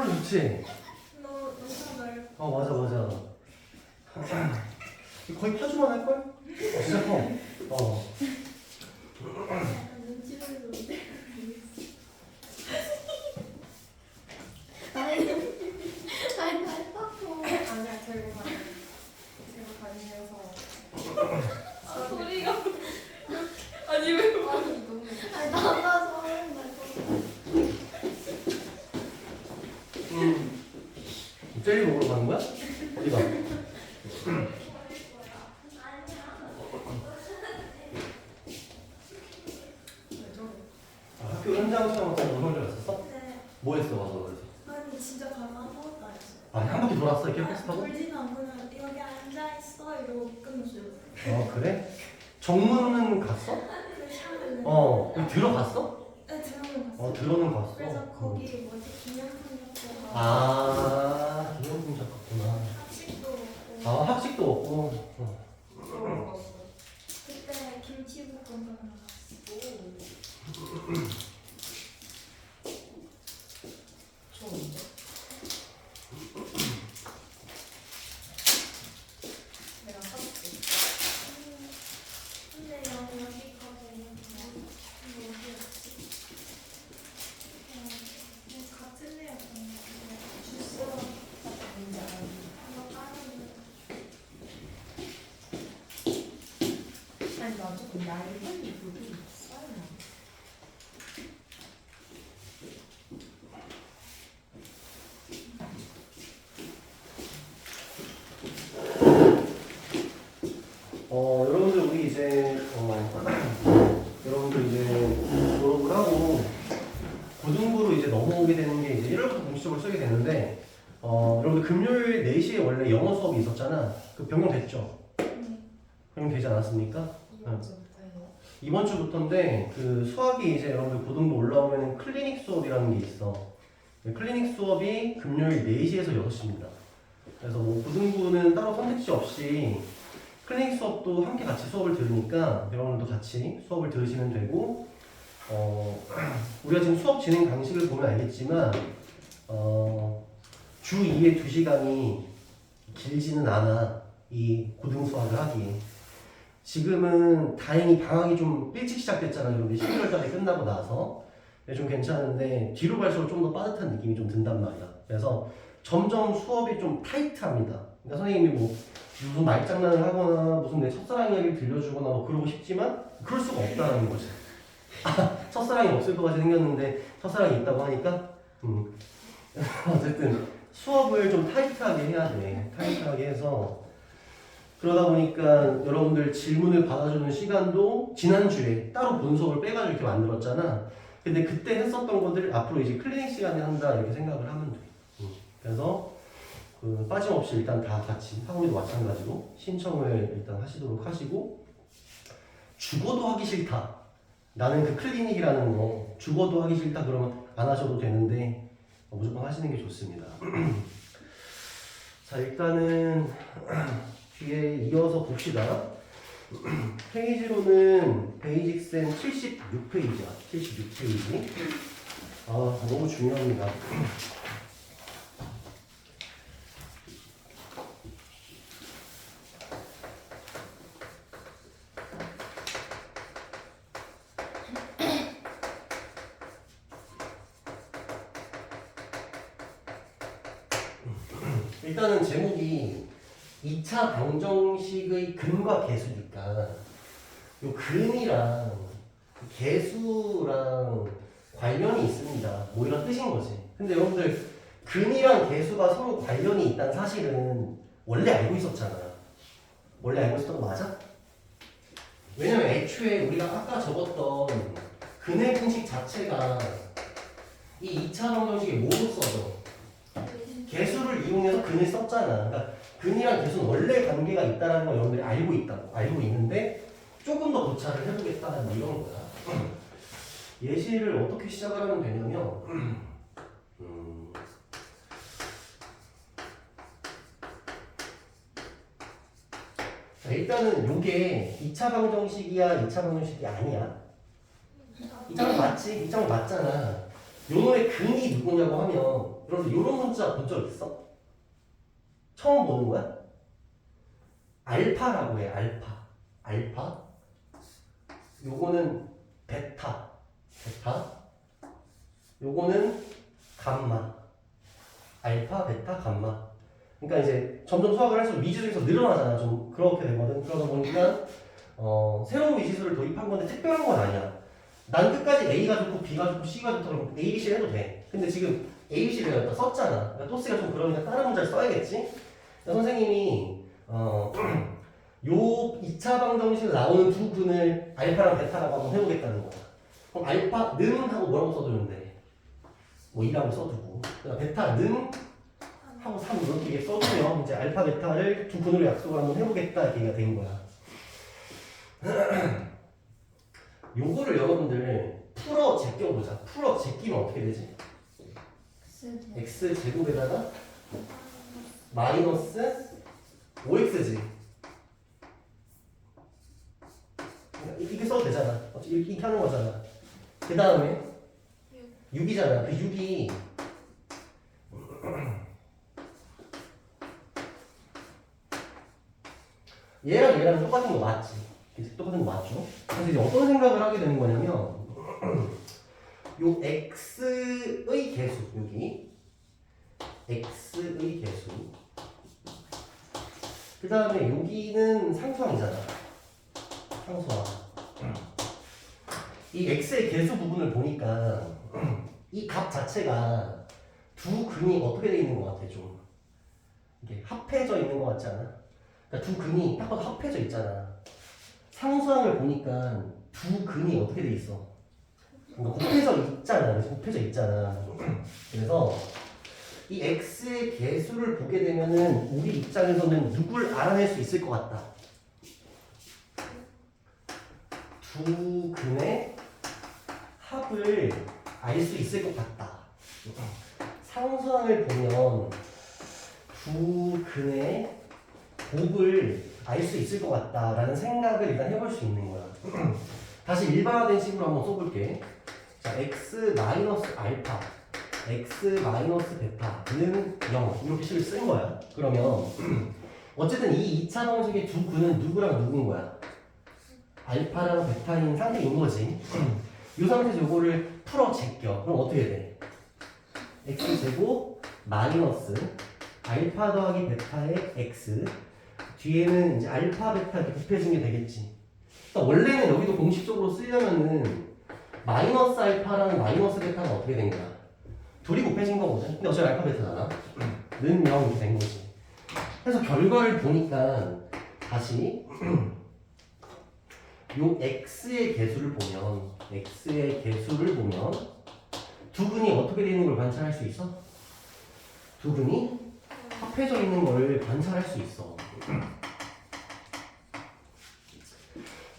펄 좋지? 엄청 넓어. 맞아 맞아. 거의 파주만 할걸? 진짜 커. 약간 눈치 보이는데. 아니 말파고. 아니야, 제가 다니면서. 소리가 아니 왜 아니, 너무. 아니 나가서 말파고. 젤리 먹으러 가는 거야? 어디가? 학교 현장 체험 같은 거 오늘 갔었어? 네. 뭐 했어 가서 그래서? 아니, 진짜 가서 아무것도 안 했어. 아니 한 바퀴 돌았어 이렇게 버스 타고? 돌지는 않고 그냥 여기 앉아있어 이러고 끝났어요. 그래? 정문은 갔어? 그 샤워를. 여기 들어갔어? 네, 들어는 갔어. 들어는 갔어. 그래서 거기 뭐지, 기념품 같은 거. 기념품 작갔구나. 학식도 먹고. 학식도 먹고. 그때 김치볶음밥 나갔어. 좋은데? 내가 사줄게. 근데 여기 거기 어디였지? 같은 데였던 것 같은데 주스 뭔지 알아? 하나 다른 아니 나도 그 얇은 이불이 있어요. 여러분들 우리 이제 여러분들 이제 졸업을 하고 고등부로 이제 넘어오게 되는 게 이제 1월부터 공식적으로 쓰게 되는데 여러분들 금요일 4시에 원래 영어 수업이 있었잖아. 그 변경됐죠? 변경되지 않았습니까? 이번 주부터예요. 이번 주부터인데 그 수학이 이제 여러분들 고등부 올라오면 클리닉 수업이라는 게 있어. 클리닉 수업이 금요일 4시에서 6시입니다. 그래서 뭐 고등부는 따로 선택지 없이 클리닉 수업도 함께 같이 수업을 들으니까 여러분들도 같이 수업을 들으시면 되고 우리가 지금 수업 진행 방식을 보면 알겠지만 주 2회 2시간이 길지는 않아. 이 고등 수학을 하기에. 지금은 다행히 방학이 좀 일찍 시작됐잖아요. 여러분들 11월 달에 끝나고 나서. 좀 괜찮은데 뒤로 갈수록 좀 더 빠듯한 느낌이 좀 든단 말이야. 그래서 점점 수업이 좀 타이트합니다. 그러니까 선생님이 뭐 무슨 말장난을 하거나 무슨 내 첫사랑 이야기를 들려주거나 뭐 그러고 싶지만 그럴 수가 없다는 거지. 첫사랑이 없을 것 같이 생겼는데 첫사랑이 있다고 하니까 어쨌든 수업을 좀 타이트하게 해야 돼. 타이트하게 해서 그러다 보니까 여러분들 질문을 받아주는 시간도 지난주에 따로 본 수업을 빼가지고 이렇게 만들었잖아. 근데 그때 했었던 것들 앞으로 이제 클리닉 시간에 한다 이렇게 생각을 하면 돼. 그래서 그 빠짐없이 일단 다 같이 학원도 마찬가지로 신청을 일단 하시도록 하시고 죽어도 하기 싫다. 나는 그 클리닉이라는 거 죽어도 하기 싫다 그러면 안 하셔도 되는데 무조건 하시는 게 좋습니다. 자 일단은 뒤에 이어서 봅시다. 페이지로는 베이직센 76페이지야. 76페이지. 너무 중요합니다. 일단은 제목이 2차 방정식의 근과 계수니까 요 근이랑 계수랑 관련이 있습니다. 뭐 이런 뜻인 거지. 근데 여러분들 근이랑 계수가 서로 관련이 있다는 사실은 원래 알고 있었잖아. 원래 알고 있었던 거 맞아? 왜냐면 애초에 우리가 아까 적었던 근의 공식 자체가 이 2차 방정식에 뭐로 써져? 계수를 이용해서 근을 썼잖아. 그러니까 근이랑 계수는 원래 관계가 있다는 걸 여러분들이 알고 있는데 조금 더 고찰을 해보겠다는 뭐 이런 거야. 예시를 어떻게 시작을 하면 되냐면 자, 일단은 요게 2차 방정식이야 2차 방정식이 아니야? 2차방 맞지? 2차방 맞잖아. 요놈의 근이 누구냐고 하면 여러분 요런 문자 본 적 있어? 처음 보는 거야? 알파라고 해. 알파. 요거는 베타. 요거는 감마. 알파, 베타, 감마. 그러니까 이제 점점 수학을 할수록 미지수에서 늘어나잖아. 좀 그렇게 되거든. 그러다 보니까 새로운 미지수를 도입한 건데 특별한 건 아니야. 난 끝까지 A가 좋고 B가 좋고 C가 좋다고 A, B, C 해도 돼. 근데 지금 A, B, C를 갖다 썼잖아. 그러니까 토스가 좀 그러니까 다른 문자를 써야겠지? 그러니까 선생님이 요 2차 방정식에 나오는 두 근을 알파랑 베타라고 한번 해보겠다는 거야. 그럼 알파는 하고 뭐라고 써두면 돼? 뭐 2라고 써두고 그다음 베타는 하고 3 이렇게 써두면 이제 알파 베타를 두 근으로 약속을 한번 해보겠다 이렇게 얘기가 된 거야. 요거를 여러분들 풀어 제껴보자. 풀어 제끼면 어떻게 되지? x 제곱에다가 마이너스 5x지. 이렇게 써도 되잖아. 이렇게 하는 거잖아. 그 다음에 6이잖아. 그 6이 얘랑 똑같은 거 맞지? 똑같은 거 맞죠? 그래서 이제 어떤 생각을 하게 되는 거냐면 요 x의 개수 여기 x의 개수 그 다음에 여기는 상수항이잖아. 상수항. 이 x의 개수 부분을 보니까 이 값 자체가 두 근이 어떻게 돼 있는 것 같아? 좀 이게 합해져 있는 것 같지 않아? 그러니까 두 근이 딱 봐도 합해져 있잖아. 상수항을 보니까 두 근이 어떻게 돼 있어? 그러니까 곱해져 있잖아. 그래서 곱해져 있잖아. 그래서 이 x의 개수를 보게 되면은 우리 입장에서는 누굴 알아낼 수 있을 것 같다. 두 근의 합을 알 수 있을 것 같다. 상수항을 보면 두 근의 곱을 알 수 있을 것 같다라는 생각을 일단 해볼 수 있는 거야. 다시 일반화된 식으로 한번 써볼게. 자, x 마이너스 알파, x 마이너스 베타는 0 이렇게 식을 쓴 거야. 그러면 어쨌든 이 2차 방식의 두 근은 누구랑 누구인 거야? 알파랑 베타인 상태인 거지. 이 상태에서 요거를 풀어 제껴. 그럼 어떻게 돼? x제곱 마이너스 알파 더하기 베타의 x 뒤에는 이제 알파 베타 이렇게 곱해진 게 되겠지. 그러니까 원래는 여기도 공식적으로 쓰려면은 마이너스 알파랑 마이너스 베타가 어떻게 된 거야? 둘이 곱해진 거거든. 근데 어차피 알파 베타잖아. 는 0 이렇게 된 거지. 그래서 결과를 보니까 다시 요 x의 개수를 보면 두 근이 어떻게 되는 걸 관찰할 수 있어? 두 근이 합해져 있는 걸 관찰할 수 있어.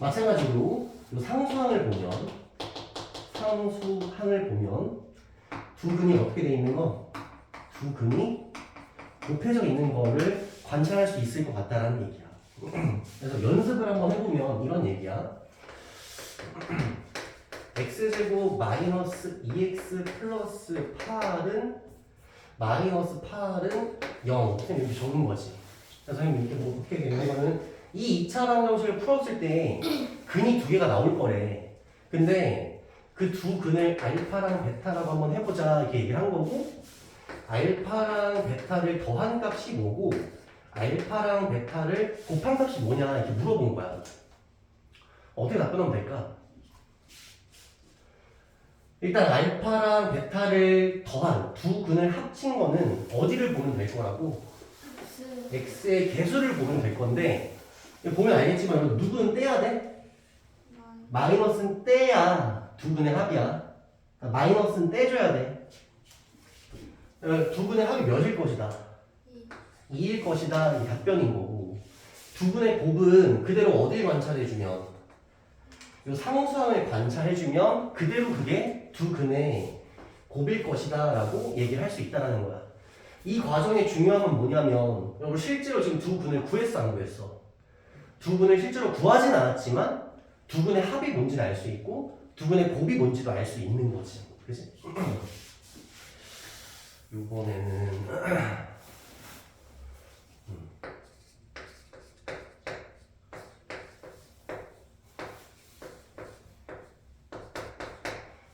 마찬가지로 이 상수항을 보면 두 근이 어떻게 되어 있는 거? 두 근이 곱해져 있는 거를 관찰할 수 있을 것 같다라는 얘기야. 그래서 연습을 한번 해보면 이런 얘기야. x제곱 마이너스 2x 플러스 8은 마이너스 8은 0 선생님 이렇게 적은 거지. 그래서 선생님 이렇게 뭐 어떻게 되는 거는 이 2차 방정식을 풀었을 때 근이 두 개가 나올 거래. 근데 그 두 근을 알파랑 베타라고 한번 해보자 이렇게 얘기를 한 거고 알파랑 베타를 더한 값이 뭐고 알파랑 베타를 곱한 값이 뭐냐 이렇게 물어본 거야. 어떻게 답변하면 될까? 일단 알파랑 베타를 더한 두 근을 합친 거는 어디를 보면 될 거라고? x의 개수를 보면 될 건데 보면 알겠지만 여러분 누구는 떼야 돼? 마이너스는 떼야 두 근의 합이야. 마이너스는 떼줘야 돼. 두 근의 합이 몇일 것이다? 2일 것이다. 이 답변인 거고 두 근의 곱은 그대로 어딜 관찰해주면 이 상수항을 관찰해주면 그대로 그게 두 근의 곱일 것이다 라고 얘기를 할 수 있다는 거야. 이 과정의 중요한 건 뭐냐면 여러분 실제로 지금 두 근을 구했어 안 구했어? 두 근을 실제로 구하진 않았지만 두 근의 합이 뭔지는 알 수 있고 두 근의 곱이 뭔지도 알 수 있는 거지. 그치?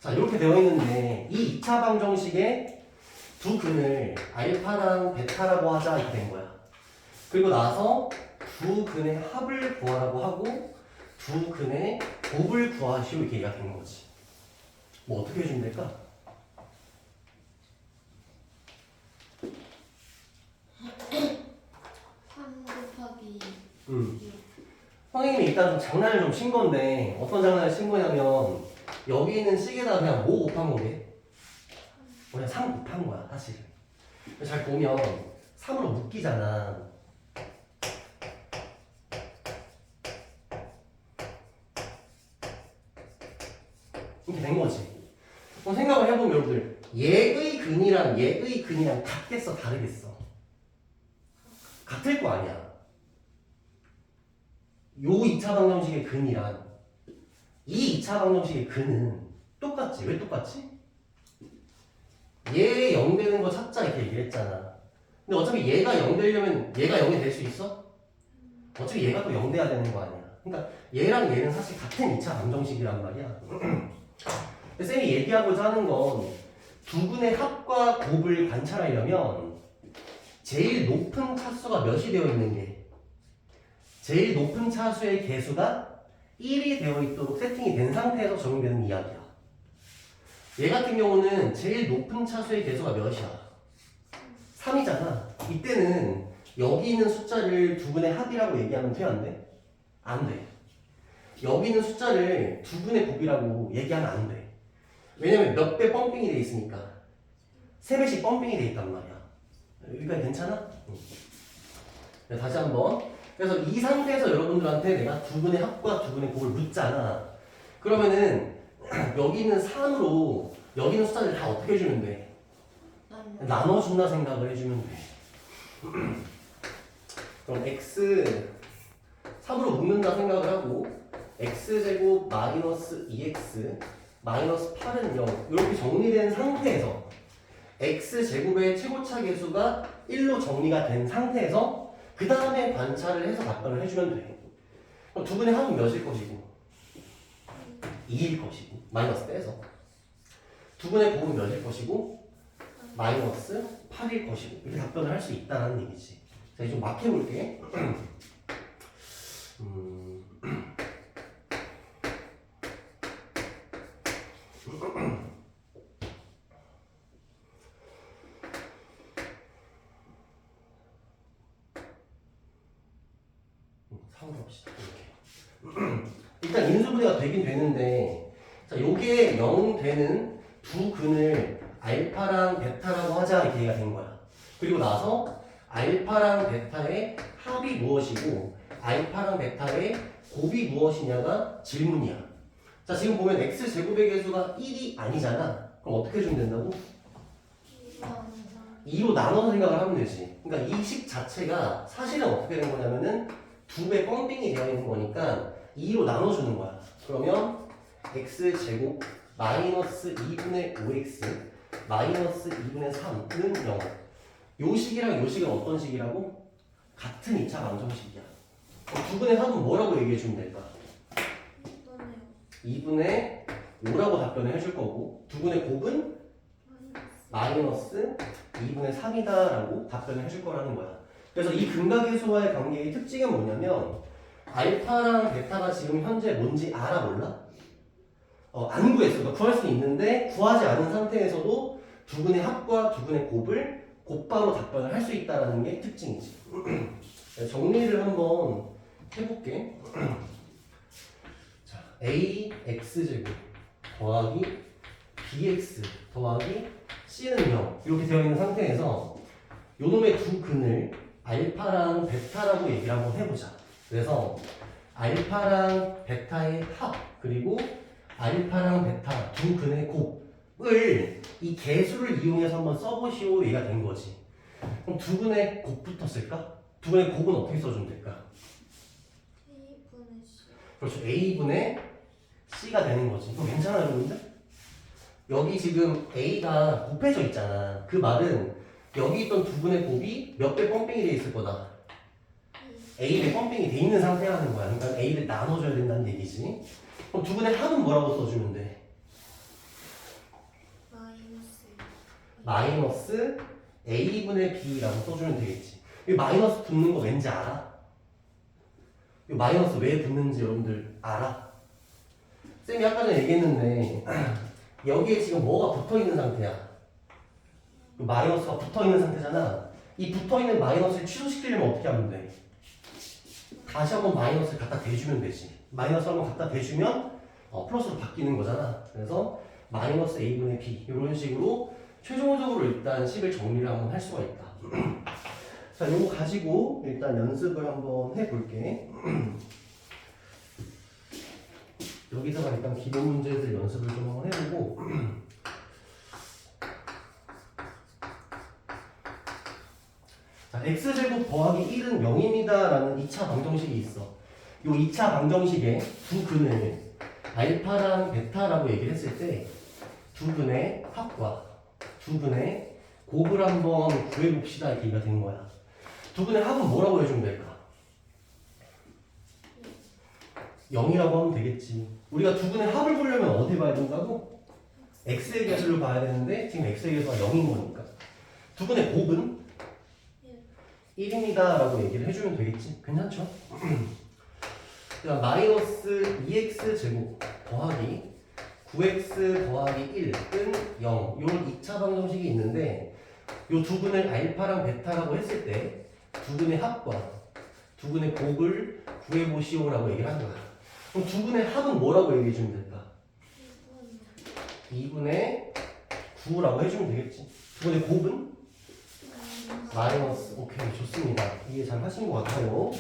자, 이렇게 되어 있는데 이 2차 방정식에 두 근을 알파랑 베타라고 하자 이렇게 된 거야. 그리고 나서 두 근의 합을 구하라고 하고 두 근의 곱을 구하시오 이렇게 얘기가 된 거지. 뭐 어떻게 해주면 될까? 3 곱하기 선생님이 일단 좀 장난을 좀 친 건데 어떤 장난을 친 거냐면 여기 있는 식에다 그냥 뭐 곱한 거게? 그냥 3 곱한 거야 사실은. 잘 보면 3으로 묶이잖아. 이렇게 된 거지. 그럼 생각을 해보면 여러분들 얘의 근이랑 같겠어 다르겠어? 같을 거 아니야. 요 2차 방정식의 근이랑 이 2차 방정식의 근은 똑같지. 왜 똑같지? 얘 0 되는 거 찾자 이렇게 얘기를 했잖아. 근데 어차피 얘가 0 되려면 얘가 0이 될 수 있어? 어차피 얘가 또 0 돼야 되는 거 아니야. 그러니까 얘랑 얘는 사실 같은 2차 방정식이란 말이야. 쌤이 얘기하고자 하는 건 두 근의 합과 곱을 관찰하려면 제일 높은 차수가 몇이 되어 있는 게 제일 높은 차수의 개수가 1이 되어 있도록 세팅이 된 상태에서 적용되는 이야기야. 얘 같은 경우는 제일 높은 차수의 개수가 몇이야? 3이잖아. 이때는 여기 있는 숫자를 두 근의 합이라고 얘기하면 돼? 안 돼? 안 돼. 여기 있는 숫자를 두 근의 곱이라고 얘기하면 안 돼. 왜냐면 몇 배 펌핑이 돼 있으니까 3배씩 펌핑이 돼 있단 말이야. 여기까지 괜찮아? 응. 다시 한번. 그래서 이 상태에서 여러분들한테 내가 두 근의 합과 두 근의 곱을 묻잖아. 그러면은 여기 있는 3으로 여기 있는 숫자들 다 어떻게 해주면 돼? 나눠준다 생각을 해주면 돼. 그럼 x 3으로 묶는다 생각을 하고 x제곱 마이너스 2x 마이너스 8은 0 이렇게 정리된 상태에서 x제곱의 최고차 계수가 1로 정리가 된 상태에서 그 다음에 관찰을 해서 답변을 해주면 돼. 그럼 두 분의 합은 몇일 것이고 2일 것이고 마이너스 빼서 두 분의 곱은 몇일 것이고 마이너스 8일 것이고 이렇게 답변을 할 수 있다는 얘기지. 자, 이제 좀 막 해볼게. 상으로 합시다. 이렇게. 일단 인수분해가 되긴 되는데, 자, 요게 0 되는 두 근을 알파랑 베타라고 하자 이렇게 얘기가 된 거야. 그리고 나서 알파랑 베타의 합이 무엇이고, 알파랑 베타의 곱이 무엇이냐가 질문이야. 자, 지금 보면 x 제곱의 개수가 1이 아니잖아. 그럼 어떻게 해주면 된다고? 2로 나눠서 생각을 하면 되지. 그러니까 이 식 자체가 사실은 어떻게 된 거냐면은 두 배 펌핑이 되어 있는 거니까 2로 나눠주는 거야. 그러면 x제곱 마이너스 2분의 5x 마이너스 2분의 3는 0. 요 식이랑 요 식은 어떤 식이라고? 같은 2차 방정식이야. 그럼 두 분의 합은 뭐라고 얘기해 주면 될까? 2분의 5라고 답변을 해줄 거고 두 분의 곱은 마이너스 2분의 3이다라고 답변을 해줄 거라는 거야. 그래서 이 근각계수와의 관계의 특징은 뭐냐면 알파랑 베타가 지금 현재 뭔지 알아 몰라? 안 구했어. 그러니까 구할 수는 있는데 구하지 않은 상태에서도 두 근의 합과 두 근의 곱을 곧바로 답변을 할 수 있다는 게 특징이지. 정리를 한번 해볼게. 자, ax제곱 더하기 bx 더하기 c는 0 이렇게 되어 있는 상태에서 요놈의 두 근을 알파랑 베타라고 얘기를 한번 해보자. 그래서 알파랑 베타의 합 그리고 알파랑 베타 두 근의 곱을 이 개수를 이용해서 한번 써보시오 얘기가 된 거지. 그럼 두 근의 곱부터 쓸까? 두 근의 곱은 어떻게 써주면 될까? 그렇죠. a분의 c가 되는 거지. 이거 괜찮아요 여러분들? 여기 지금 a가 곱해져 있잖아. 그 말은 여기 있던 두 분의 곱이 몇 배 펌핑이 돼 있을 거다. a배 펌핑이 돼 있는 상태라는 거야. 그러니까 a를 나눠줘야 된다는 얘기지. 그럼 두 분의 합은 뭐라고 써주면 돼? 마이너스 a분의 b라고 써주면 되겠지. 이 마이너스 붙는 거 왠지 알아? 이 마이너스 왜 붙는지 여러분들 알아? 쌤이 아까 전에 얘기했는데 여기에 지금 뭐가 붙어있는 상태야? 이 마이너스가 붙어있는 상태잖아. 이 붙어있는 마이너스를 취소시키려면 어떻게 하면 돼? 다시 한번 마이너스를 갖다 대주면 되지. 마이너스 한번 갖다 대주면 플러스로 바뀌는 거잖아. 그래서 마이너스 a분의 b 이런 식으로 최종적으로 일단 식을 정리를 한번 할 수가 있다. 자, 요거 가지고 일단 연습을 한번 해볼게. 여기서가 일단 기본 문제들 연습을 좀 한번 해보고 자, x제곱 더하기 1은 0입니다 라는 2차 방정식이 있어. 요 2차 방정식의 두 근을 알파랑 베타라고 얘기를 했을 때 두 근의 합과 두 근의 곱을 한번 구해봅시다 이렇게 얘기가 된 거야. 두 근의 합은 뭐라고 해주면 될까? 0이라고 하면 되겠지. 우리가 두 근의 합을 보려면 어디 봐야 된다고? x의 개수를 봐야 되는데 지금 x의 개수가 0인 거니까 두 근의 곱은 1입니다 라고 얘기를 해주면 되겠지. 괜찮죠? 그다음 마이너스 2x 제곱 더하기 9x 더하기 1은 0 이런 2차 방정식이 있는데 이 두 근을 알파랑 베타라고 했을 때 두 근의 합과 두 근의 곱을 구해보시오라고 얘기를 한 거야. 그럼 두 근의 합은 뭐라고 얘기해 주면 될까? 2분의 9라고 해주면 되겠지. 두 근의 곱은? 마이너스. 오케이, 좋습니다. 이해 잘 하신 것 같아요.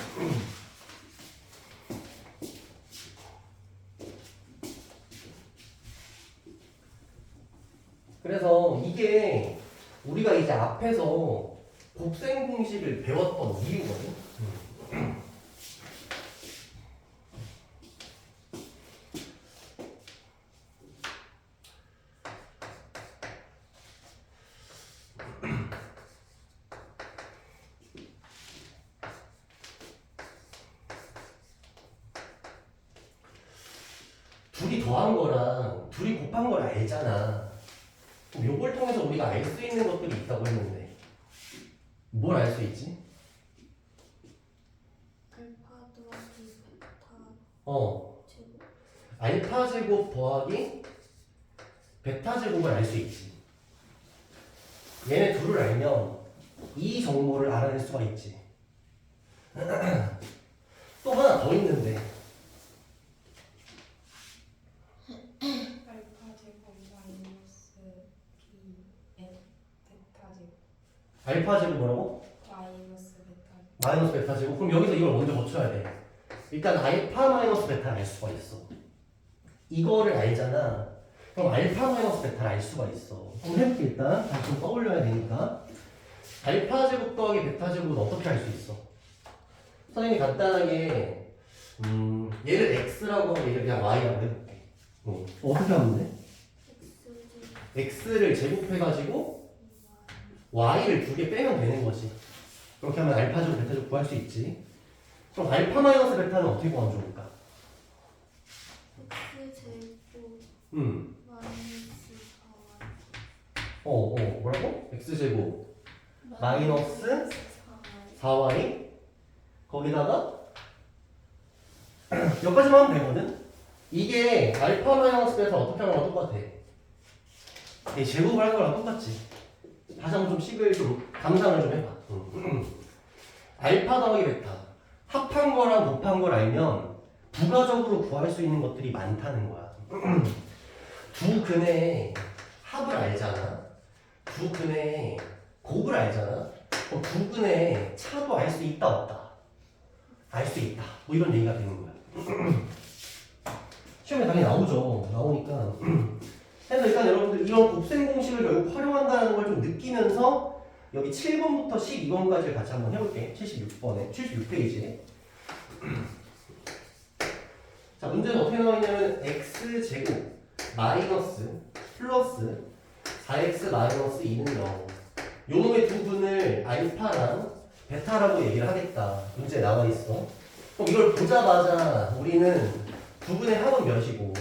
그래서 이게 우리가 이제 앞에서 곱셈 공식을 배웠던 이유거든. 둘이 더한 거랑 둘이 곱한 걸 알잖아. 그럼 요걸 통해서 우리가 알 수 있는 것들이 있다고 했는데 뭘 알 수 있지? 알파 더하기 베타 제곱. 알파 제곱 더하기 베타 제곱을 알 수 있지. 얘네 둘을 알면 이 정보를 알아낼 수가 있지. 또 하나 더 있는데 알파 제곱 마이너스 b 베타 제곱 알파 제곱 뭐라고? 마이너스 베타 제곱. 마이너스 베타 제곱. 그럼 여기서 이걸 먼저 거쳐야 돼. 일단 알파 마이너스 베타를 알 수가 있어. 이거를 알잖아. 그럼 알파 마이너스 베타를 알 수가 있어. 한번 해볼게. 일단 다시 좀 떠올려야 되니까. 알파 제곱 더하기 베타 제곱은 어떻게 알 수 있어? 선생님이 간단하게 얘를 x라고 하고 얘를 그냥 y라고 해볼게. 어떻게 하면 돼? x를 제곱해가지고 y를 두 개 빼면 되는 거지. 그렇게 하면 알파 제곱 베타 제곱 구할 수 있지. 그럼 알파 마이너스 베타는 어떻게 구하면 좋을까? x 제곱 마이너스 4y. 뭐라고? x제곱 마이너스 4y 거기다가 여기까지만 하면 되거든? 이게 알파 마이너스 베타 어떻게 하면 똑같아? 이 제곱을 할 거랑 똑같지. 다시 한번 좀 식을 좀 감상을 좀 해봐. 알파 더하기 베타 합한 거랑 곱한 걸 알면 부가적으로 구할 수 있는 것들이 많다는 거야. 두 근의 합을 알잖아. 두 근의 곱을 알잖아. 그럼 두 근의 차도 알 수 있다 없다? 알 수 있다. 뭐 이런 얘기가 되는 거야. 시험에 당연히 나오죠. 나오니까. 그래서 일단 여러분들 이런 곱셈 공식을 결국 활용한다는 걸 좀 느끼면서 여기 7번부터 12번까지를 같이 한번 해볼게. 76번에 76페이지에. 자, 문제는 어떻게 나와있냐면 x제곱 마이너스 플러스 4x 마이너스 2는 0. 요놈의 두 분을 알파랑 베타라고 얘기를 하겠다. 문제에 나와있어. 그럼 이걸 보자마자 우리는 두 분의 합은 몇이고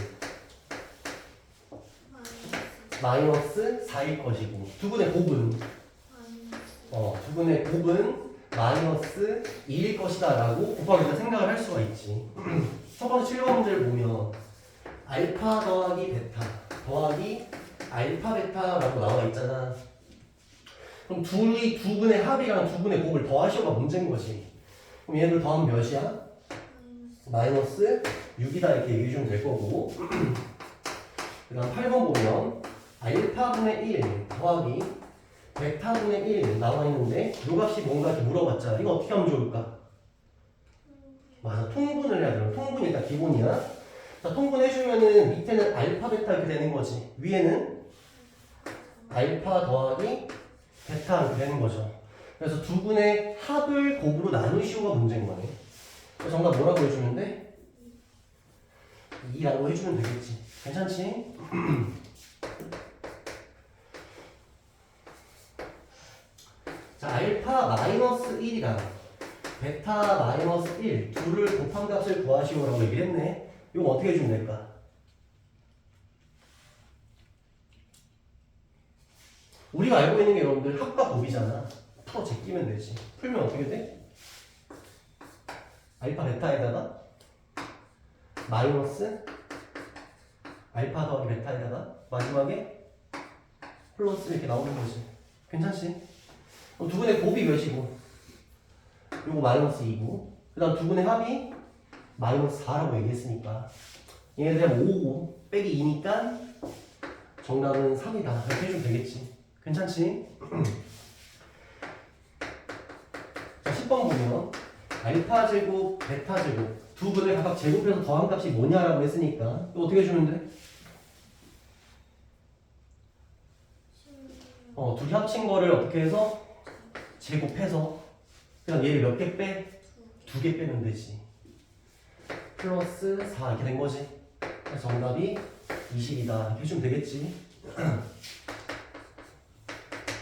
마이너스 4일 것이고 두근의 곱은 마이너스 두근의 곱은 마이너스 2일 것이다 라고 곱하기 생각을 할 수가 있지. 첫 번째 7번 문제를 보면 알파 더하기 베타 더하기 알파 베타라고 나와 있잖아. 그럼 둘이 두근의 합이랑 두근의 곱을 더하시오가 문제인 거지. 그럼 얘를 더하면 몇이야? 마이너스 6이다 이렇게 얘기해 주면 될 거고. 그 다음 8번 보면 알파분의 1 더하기 베타분의 1 나와 있는데 요 값이 뭔가 이렇게 물어봤자 이거 어떻게 하면 좋을까? 맞아, 통분을 해야 돼요. 통분이 일단 기본이야. 자, 통분해주면은 밑에는 알파 베타 이렇게 되는 거지. 위에는 알파 더하기 베타 이렇게 되는 거죠. 그래서 두 분의 합을 곱으로 나누시오가 문제인 거네. 그래서 정답 뭐라고 해주면 돼? 2라고 해주면 되겠지. 괜찮지? 자, 알파 마이너스 1이랑 베타 마이너스 1 둘을 곱한 값을 구하시오라고 얘기를 했네. 이거 어떻게 해주면 될까? 우리가 알고 있는 게 여러분들 합과 곱이잖아. 풀어 제끼면 되지. 풀면 어떻게 돼? 알파 베타에다가 마이너스 알파 더하기 베타에다가 마지막에 플러스 이렇게 나오는 거지. 괜찮지? 두 분의 곱이 몇이고 요거 마이너스 2고 그 다음 두 분의 합이 마이너스 4라고 얘기했으니까 얘네들 5고 빼기 2니까 정답은 3이다 이렇게 해주면 되겠지. 괜찮지? 자, 10번 보면 알파 제곱, 베타 제곱 두 분을 각각 제곱해서 더한 값이 뭐냐라고 했으니까 이거 어떻게 해주면 돼? 둘이 합친 거를 어떻게 해서 제곱해서 그냥 얘를 몇 개 빼? 2개 빼면 되지. 플러스 4 이렇게 된 거지. 그래서 정답이 20이다 이렇게 해주면 되겠지.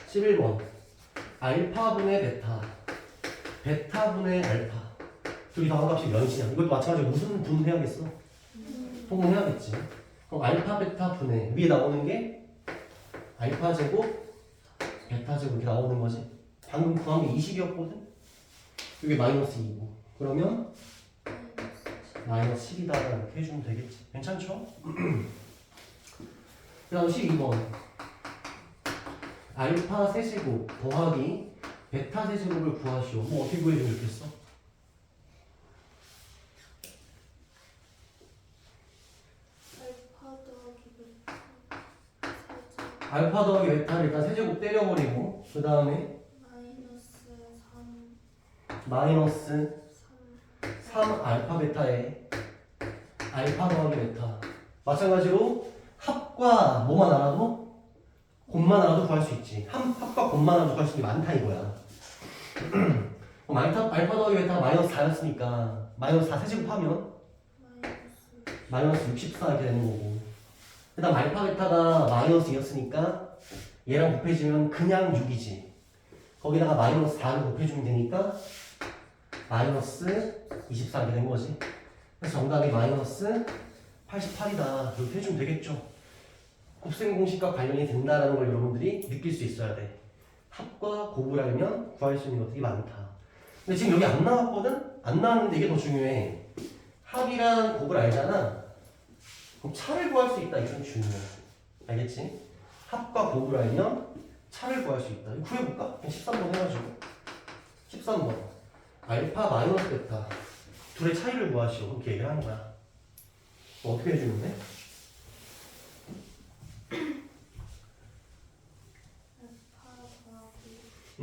11번 알파분의 베타 베타분의 알파 둘이 더한 값이 몇이냐. 이것도 마찬가지로 무슨 분 해야겠어? 통분해야겠지. 그럼 알파 베타 분의 위에 나오는 게 알파 제곱 베타 제곱 이렇게 나오는 거지. 방금 구한 게 20이었거든? 이게 마이너스 2고 그러면 마이너스 10이다 이렇게 해주면 되겠지. 괜찮죠? 그 다음 12번 알파 세제곱 더하기 베타 세제곱을 구하시오. 뭐 어떻게 구해주면 좋겠어? 알파 더하기 베타를 일단 세제곱 때려버리고 그 다음에 마이너스 3 알파 베타에 알파 더하기 베타 마찬가지로 합과 뭐만 알아도 곱만 알아도 구할 수 있지. 합과 곱만 알아도 구할 수 있는 게 많다 이거야. 그럼 알파 더하기 베타가 마이너스 4였으니까 마이너스 4 세제곱하면 마이너스 64 이렇게 되는 거고 그 다음 알파 베타가 마이너스 2였으니까 얘랑 곱해지면 그냥 6이지. 거기다가 마이너스 4를 곱해주면 되니까 마이너스 24 이렇게 된 거지. 그래서 정답이 마이너스 88이다 이렇게 해주면 되겠죠. 곱셈 공식과 관련이 된다는 걸 여러분들이 느낄 수 있어야 돼. 합과 곱을 알면 구할 수 있는 것들이 많다. 근데 지금 여기 안 나왔거든? 안 나왔는데 이게 더 중요해. 합이랑 곱을 알잖아. 그럼 차를 구할 수 있다. 이게 좀 중요해. 알겠지? 합과 곱을 알면 차를 구할 수 있다. 이거 구해볼까? 13번 해가지고 13번 알파 마이너스 베타 둘의 차이를 구하시오. 그렇게 얘기를 하는 거야. 어떻게 해주면 돼?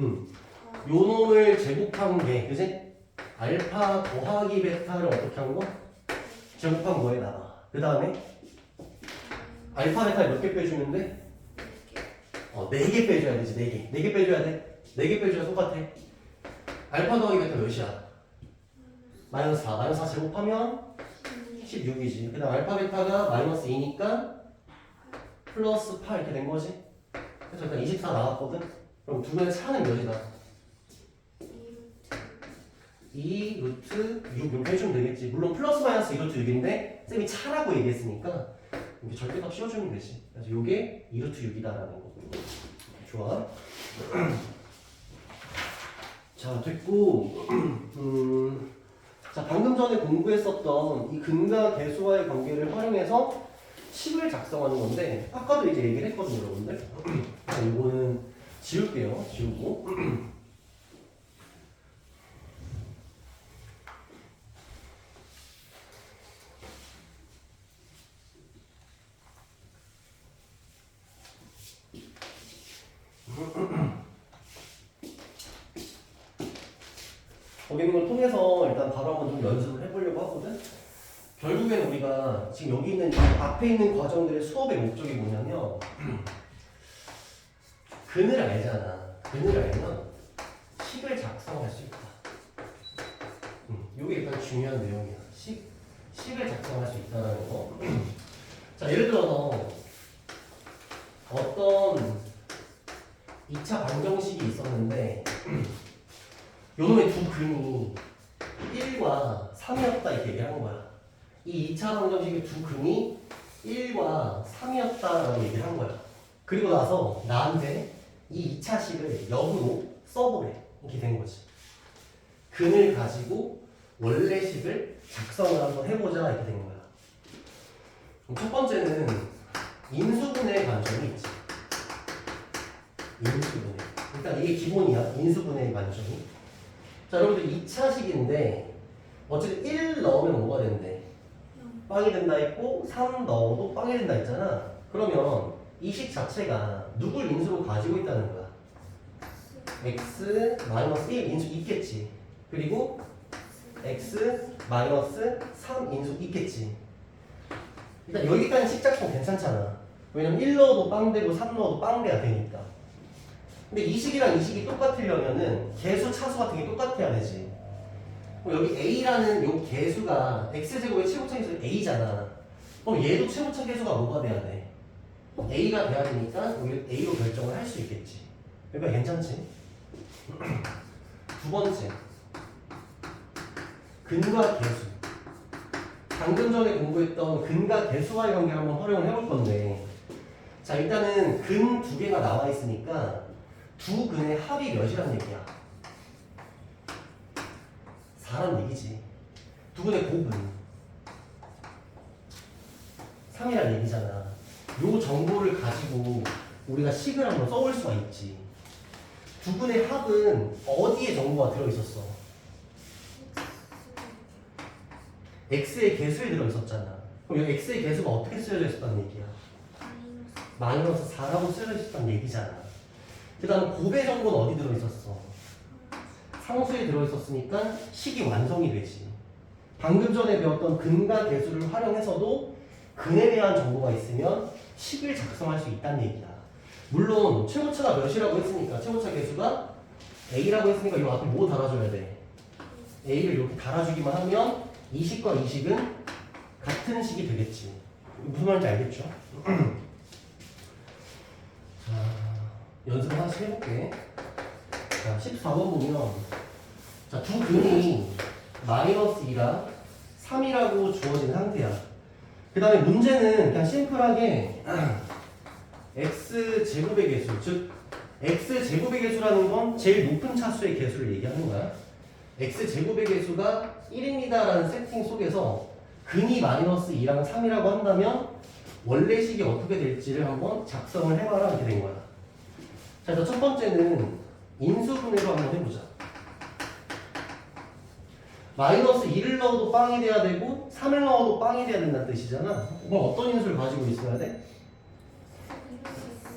요 놈을 제곱한 게 그지? 알파 더하기 베타를 어떻게 한 거? 제곱한 거에다가 그 다음에 알파 베타 몇 개 빼주면 돼? 4개 빼줘야 되지. 4개 4개 빼줘야 돼. 4개 빼줘야 똑같아. 알파 더하기 베타 몇이야? 마이너스 4 마이너스 4 제곱하면 16이지. 그 다음 알파 베타가 마이너스 2니까 플러스 8 이렇게 된 거지. 그래서 일단 24 나왔거든. 그럼 두 개의 차는 몇이다? 2 루트 6 이렇게 해주면 되겠지. 물론 플러스 마이너스 2 루트 6인데 쌤이 차라고 얘기했으니까 이렇게 절대값 씌워주면 되지. 그래서 요게 2루트 6이다라는 거고. 좋아. 자, 됐고. 자, 방금 전에 공부했었던 이 근과 계수와의 관계를 활용해서 식을 작성하는 건데, 아까도 이제 얘기를 했거든요, 여러분들. 자, 이거는 지울게요. 지우고. 거기 있는 걸 통해서 일단 바로 한번 좀 연습을 해보려고 하거든. 결국엔 우리가 지금 여기 있는 이 앞에 있는 과정들의 수업의 목적이 뭐냐면 근을 알잖아. 근을 알면 식을 작성할 수 있다. 이게 일단 중요한 내용이야. 식을 작성할 수 있다는 거. 자, 예를 들어서 어떤 2차 방정식이 있었는데 요놈의 두 근이 1과 3이었다 이렇게 얘기하는 거야. 이 2차 방정식의 두 근이 1과 3이었다라고 얘기를 한 거야. 그리고 나서 나한테 이 2차 식을 역으로 써보래. 이렇게 된 거지. 근을 가지고 원래 식을 작성을 한번 해보자 이렇게 된 거야. 그럼 첫 번째는 인수분해 관점이 있지. 인수분해. 일단 이게 기본이야. 인수분해 관점이. 자, 여러분들 2차식인데 어쨌든 1 넣으면 뭐가 된대? 빵이 된다 했고 3 넣어도 빵이 된다 했잖아. 그러면 이 식 자체가 누굴 인수로 가지고 있다는 거야? x-1 인수 있겠지. 그리고 x-3 인수 있겠지. 일단 여기까지 식 작성 괜찮잖아. 왜냐면 1 넣어도 빵 되고 3 넣어도 빵 돼야 되니까. 근데 이 식이랑 이 식이 똑같으려면은 개수 차수 같은 게 똑같아야 되지. 그럼 여기 a라는 요 개수가 x제곱의 최고차 개수 a잖아. 그럼 얘도 최고차 개수가 뭐가 돼야 돼? a가 돼야 되니까 여기 a로 결정을 할 수 있겠지. 그러니까 괜찮지? 두 번째, 근과 개수. 방금 전에 공부했던 근과 개수와의 관계를 한번 활용을 해볼 건데, 자, 일단은 근 두 개가 나와 있으니까 두 근의 합이 몇이란 얘기야? 4란 얘기지. 두 근의 곱은 3이란 얘기잖아. 요 정보를 가지고 우리가 식을 한번 써볼 수가 있지. 두 근의 합은 어디에 정보가 들어있었어? x의 개수에 들어있었잖아. 그럼 여기 x의 개수가 어떻게 쓰여져 있었다는 얘기야? 마이너스 4라고 쓰여져 있었다는 얘기잖아. 그 다음 곱의 정보는 어디 들어있었어? 상수에 들어있었으니까 식이 완성이 되지. 방금 전에 배웠던 근과 개수를 활용해서도 근에 대한 정보가 있으면 식을 작성할 수 있다는 얘기야. 물론 최고차가 몇이라고 했으니까 최고차 개수가 a라고 했으니까 이 앞에 뭐 달아줘야 돼? a를 이렇게 달아주기만 하면 이 식과 이 식은 같은 식이 되겠지. 무슨 말인지 알겠죠? 자, 연습 하나씩 해볼게. 자, 14번 보면, 자, 두 근이 마이너스 2랑 3이라고 주어진 상태야. 그 다음에 문제는 그냥 심플하게 x제곱의 개수, 즉 x제곱의 개수라는 건 제일 높은 차수의 개수를 얘기하는 거야. x제곱의 개수가 1입니다 라는 세팅 속에서 근이 마이너스 2랑 3이라고 한다면 원래 식이 어떻게 될지를 한번 작성을 해봐라 이렇게 된 거야. 자, 그래서 첫 번째는 인수분해로 한번 해보자. 마이너스 2를 넣어도 빵이 돼야 되고 3을 넣어도 빵이 돼야 된다는 뜻이잖아. 그럼 어떤 인수를 가지고 있어야 돼?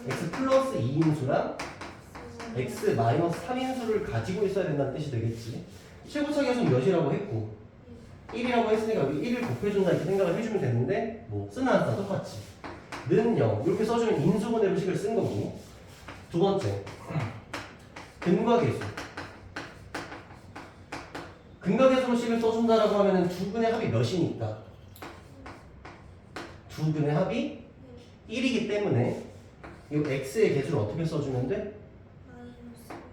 x 플러스 2인수랑 x 마이너스 3인수를 가지고 있어야 된다는 뜻이 되겠지. 최고차 개수는 몇이라고 했고 1이라고 했으니까 여기 1을 곱해준다 이렇게 생각을 해주면 되는데 뭐 쓰나 안 쓰나 똑같지. 는 0 이렇게 써주면 인수분해로 식을 쓴 거고. 두 번째, 근과 개수. 근과 개수로 식을 써준다라고 하면은 두 근의 합이 몇이니까? 두 근의 합이 1이기 때문에 이 x의 개수를 어떻게 써주면 돼?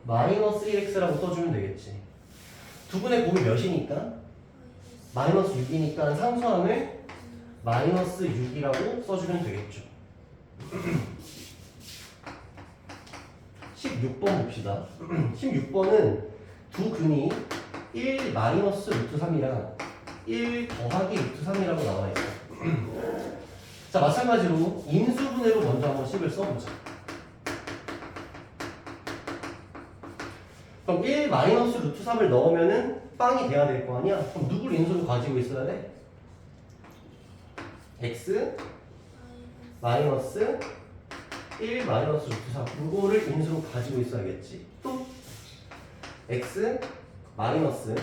마이너스 1x라고 써주면 되겠지. 두 근의 곱이 몇이니까? 마이너스 6이니까 상수함을 마이너스 6이라고 써주면 되겠죠. 16번 봅시다. 16번은 두 근이 1 마이너스 루트 3이랑 1 더하기 루트 3이라고 나와 있어. 자, 마찬가지로 인수분해로 먼저 한번 식을 써보자. 그럼 1 마이너스 루트 3을 넣으면은 빵이 돼야 될 거 아니야? 그럼 누구를 인수로 가지고 있어야 돼? x 마이너스 1 마이너스 루트 3 이거를 인수로 가지고 있어야겠지. 또 x 마이너스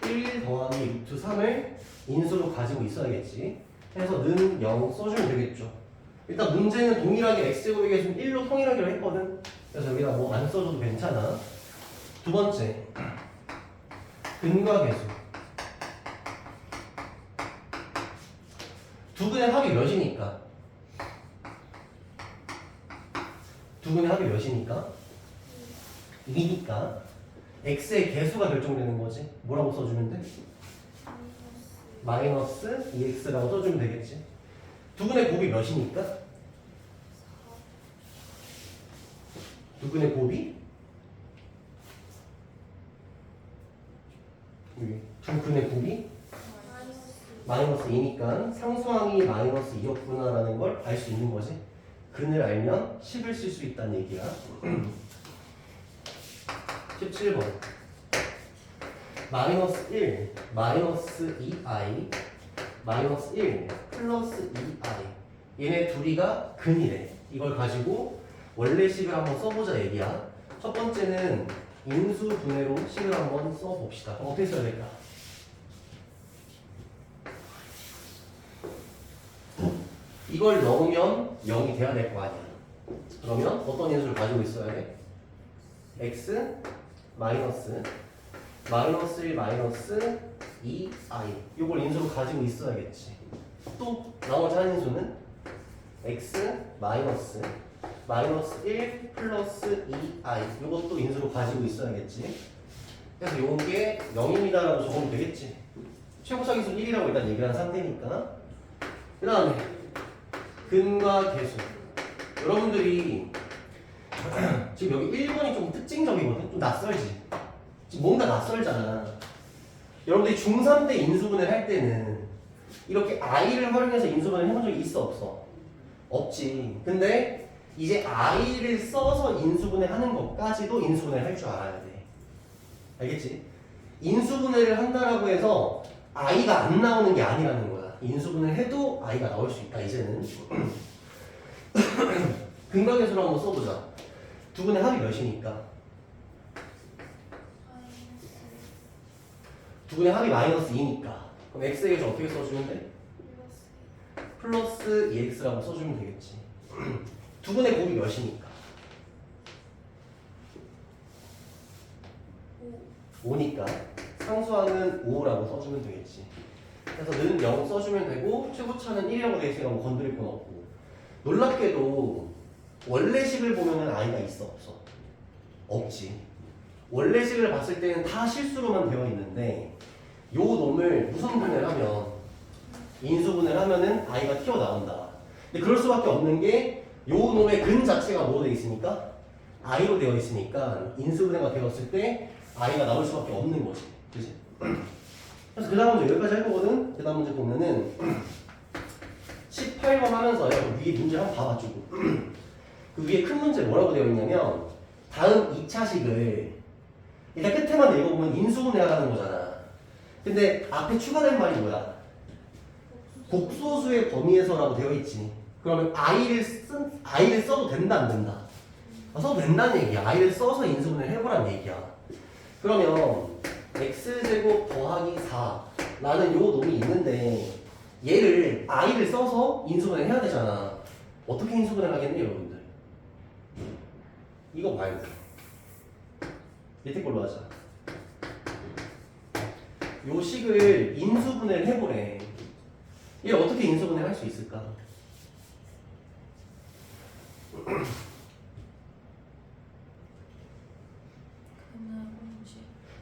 1 더하기 루트 3을 인수로 가지고 있어야겠지. 해서 는 0 써주면 되겠죠. 일단 문제는 동일하게 x제곱의 개수는 1로 통일하기로 했거든. 그래서 여기다 뭐 안 써줘도 괜찮아. 두 번째 근과 계수. 두 근의 합이 몇이니까? 두 근의 합이 몇이니까? 2니까 x의 개수가 결정되는 거지. 뭐라고 써주면 돼? 마이너스 2x라고 써주면 되겠지. 두 근의 곱이 몇이니까? 두 근의 곱이? 여기 두 근의 곱이? 마이너스 2니까 상수항이 마이너스 2였구나라는 걸 알 수 있는 거지. 근을 알면 10을 쓸 수 있다는 얘기야. 17번 마이너스 1 마이너스 2i 마이너스 1 플러스 2i 얘네 둘이가 근이래. 이걸 가지고 원래식을 한번 써보자 얘기야. 첫 번째는 인수분해로 식을 한번 써봅시다. 어떻게 써야 될까? 이걸 넣으면 0이 돼야 될 거 아니야. 그러면 어떤 인수를 가지고 있어야 돼? x 마이너스 1 마이너스 2i 이걸 인수로 가지고 있어야겠지. 또 나머지 한 인수는 x 마이너스 1 플러스 2i 이것도 인수로 가지고 있어야겠지. 그래서 요게 0입니다라고 적으면 되겠지. 최고차기수 1이라고 일단 얘기한 상태니까. 그 다음에 근과 계수. 여러분들이 지금 여기 1번이 좀 특징적이거든. 좀 낯설지. 지금 뭔가 낯설잖아. 여러분들이 중3 때 인수분해를 할 때는 이렇게 i를 활용해서 인수분해를 해본 적이 있어 없어? 없지. 근데 이제 i를 써서 인수분해 하는 것까지도 인수분해를 할 줄 알아야 돼. 알겠지? 인수분해를 한다라고 해서 i가 안 나오는 게 아니라는 거야. 인수분해를 해도 i가 나올 수 있다 이제는. 근각계수로 한번 써보자. 두 분의 합이 몇이니까? 두 분의 합이 마이너스 2니까 그럼 x의 개수 어떻게 써주면 돼? 플러스 2x라고 써주면 되겠지. 두 분의 곱이 몇이니까? 5니까 상수항은 5라고 써주면 되겠지. 그래서 는 0 써주면 되고 최고차는 1이라고 돼 있으니까 뭐 건드릴 건 없고. 놀랍게도 원래식을 보면은 i가 있어 없어? 없지. 원래식을 봤을 때는 다 실수로만 되어 있는데 요 놈을 무슨 분해를 하면 인수분해를 하면은 i가 튀어나온다. 근데 그럴 수밖에 없는 게 요 놈의 근 자체가 뭐로 되어 있으니까? i로 되어 있으니까 인수분해가 되었을 때 i가 나올 수밖에 없는 거지. 그치? 그래서 그 다음 문제 여기까지 할 거거든. 그 다음 문제 보면은 18번 하면서요. 위에 문제 한번 봐봐주고. 그 위에 큰 문제 뭐라고 되어 있냐면 다음 2차식을 일단 끝에만 읽어보면 인수분해하라는 거잖아. 근데 앞에 추가된 말이 뭐야? 복소수의 범위에서라고 되어 있지. 그러면 i를 써도 된다 안 된다? 써도 된다는 얘기야. i를 써서 인수분해를 해보라는 얘기야. 그러면 x제곱 더하기 4라는 요 놈이 있는데 얘를 i를 써서 인수분해를 해야 되잖아. 어떻게 인수분해를 하겠니 여러분들? 이거 말고 밑에 걸로 하자. 요 식을 인수분해를 해보래. 얘를 어떻게 인수분해를 할 수 있을까?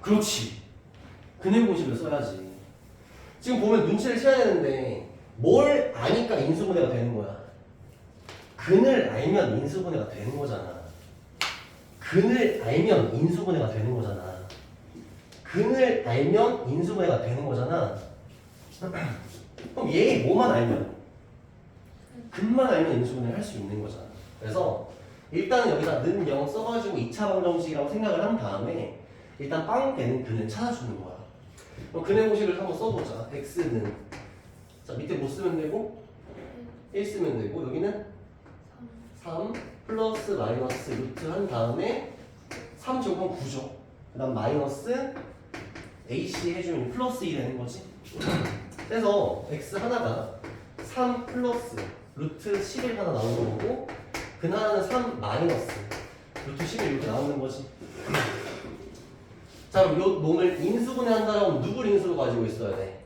그렇지. 근의 공식을 써야지. 지금 보면 눈치를 채야 되는데 뭘 아니까 인수분해가 되는 거야. 근을 알면 인수분해가 되는 거잖아. 근을 알면 인수분해가 되는 거잖아. 근을 알면 인수분해가 되는 거잖아. 그럼 얘 뭐만 알면? 근만 알면 인수분해를 할 수 있는 거잖아. 그래서 일단은 여기다 는 0 써가지고 2차 방정식이라고 생각을 한 다음에 일단 빵 되는 근을 찾아주는 거야. 그럼 근의 공식을 한번 써보자. x는 자 밑에 뭐 쓰면 되고 1 쓰면 되고 여기는 3 플러스 마이너스 루트 한 다음에 3 제곱하면 9죠. 그 다음 마이너스 AC 해주면 플러스 2 되는 거지. 그래서 x 하나가 3 플러스 루트 11 하나 나오는 거고 근 하나는 3 마이너스 루트 11 이렇게 나오는 거지. 자 그럼 요 놈을 인수분해한다라고 하면 누굴 인수로 가지고 있어야 돼?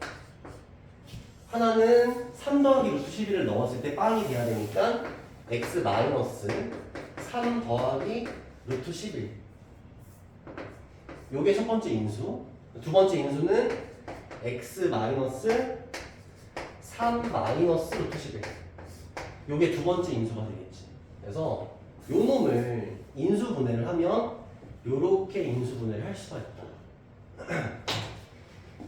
하나는 3 더하기 루트 11을 넣었을 때 빵이 돼야 되니까 x 마이너스 3 더하기 루트 11 요게 첫 번째 인수. 두 번째 인수는 x 마이너스 3 마이너스 루트 11 요게 두 번째 인수가 되겠지. 그래서 요 놈을 인수분해를 하면 요렇게 인수분해를 할 수가 있다.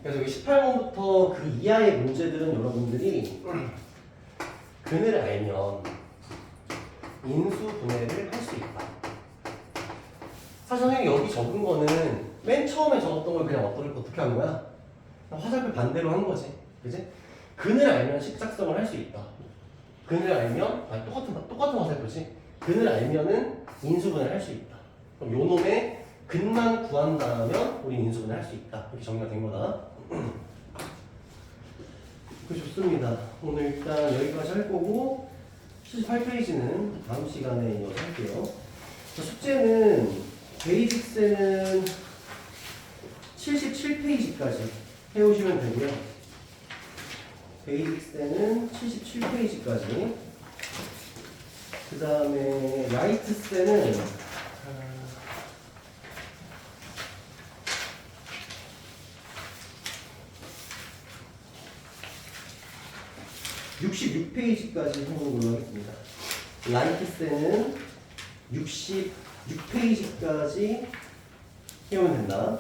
그래서 여기 18번부터 그 이하의 문제들은 여러분들이 근을 알면 인수분해를 할 수 있다. 사실 선생님이 여기 적은 거는 맨 처음에 적었던 걸 그냥 어떻게 한 거야? 화살표 반대로 한 거지. 그지? 근을 알면 식작성을 할 수 있다. 근을 알면 똑같은 화살표지. 근을 알면은 인수분해를 할 수 있다. 그럼 요 놈의 근만 구한다면 우리 인수분해 할 수 있다. 이렇게 정리가 된 거다. 좋습니다. 오늘 일단 여기까지 할 거고 78페이지는 다음 시간에 이어서 할게요. 숙제는 베이직스는 77페이지까지 해오시면 되고요. 베이직스는 77페이지까지. 그 다음에 라이트스는 66페이지까지 해보는 걸로 하겠습니다. 라이트스는 66페이지까지 해오면 된다.